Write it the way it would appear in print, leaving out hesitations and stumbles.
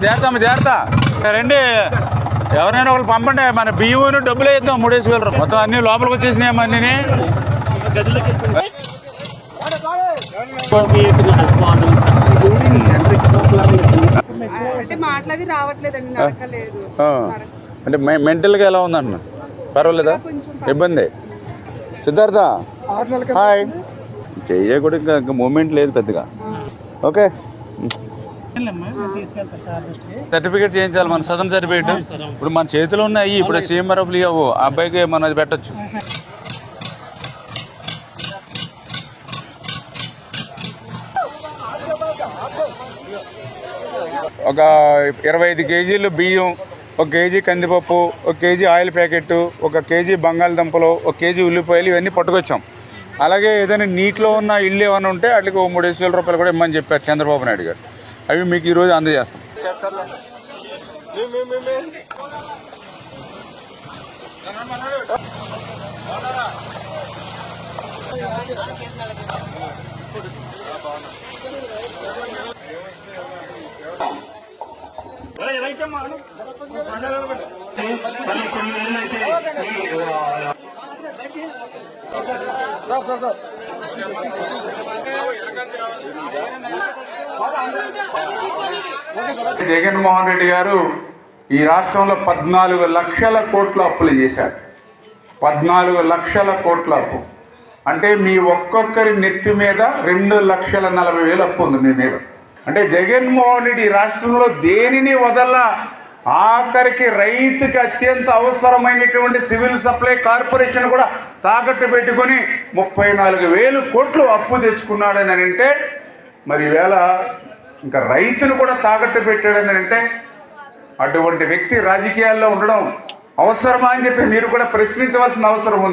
జాగ్రత్త రండి, ఎవరైనా ఒకళ్ళు పంపండి. మన బియ్యం డబ్బులు వేద్దాం 3,000 మొత్తం అన్ని లోపలికి వచ్చేసినాయి. అన్ని అంటే మెంటల్గా ఎలా ఉందన్న? పర్వాలేదా? ఇబ్బంది? సిద్ధార్థ హాయ్, చెయ్యకూడదు ఇంకా మూమెంట్ లేదు పెద్దగా. ఓకే, సర్టిఫికేట్ చేయించాలి, మన సదన్ సర్టిఫికేట్. ఇప్పుడు మన చేతిలో ఉన్నాయి. ఇప్పుడు సీఎంఆర్ఎఫ్లు ఇవ్వవు, ఆ అబ్బాయికి మనం అది పెట్టచ్చు. ఒక 25 కేజీలు బియ్యం, 1 కేజీ కందిపప్పు, 1 కేజీ ఆయిల్ ప్యాకెట్, 1 కేజీ బంగాళదుంపలు, 1 కేజీ ఉల్లిపాయలు ఇవన్నీ పట్టుకొచ్చాం. అలాగే ఏదైనా నీటిలో ఉన్న ఇళ్ళు ఏమైనా ఉంటే వాటికి 3,000 రూపాయలు కూడా ఇమ్మని చెప్పారు చంద్రబాబు నాయుడు గారు. అవి మీకు ఈరోజు అందజేస్తాం. జగన్మోహన్ రెడ్డి గారు ఈ రాష్ట్రంలో 14 లక్షల కోట్ల అప్పులు చేశారు. 14 లక్షల కోట్ల అప్పు అంటే మీ ఒక్కొక్కరి నెత్తి మీద 2,40,40,000 అప్పు ఉంది మీ మీద. అంటే జగన్మోహన్ రెడ్డి ఈ రాష్ట్రంలో దేనిని వదల్లా. ఆఖరికి రైతుకి అత్యంత అవసరమైనటువంటి సివిల్ సప్లై కార్పొరేషన్ కూడా తాకట్టు పెట్టుకొని 34,000 కోట్లు అప్పు తెచ్చుకున్నాడని అంటే, మరి ఈవేళ ఇంకా రైతును కూడా తాకట్టు పెట్టాడని అంటే, అటువంటి వ్యక్తి రాజకీయాల్లో ఉండడం అవసరమా అని చెప్పి మీరు కూడా ప్రశ్నించవలసిన అవసరం ఉంది.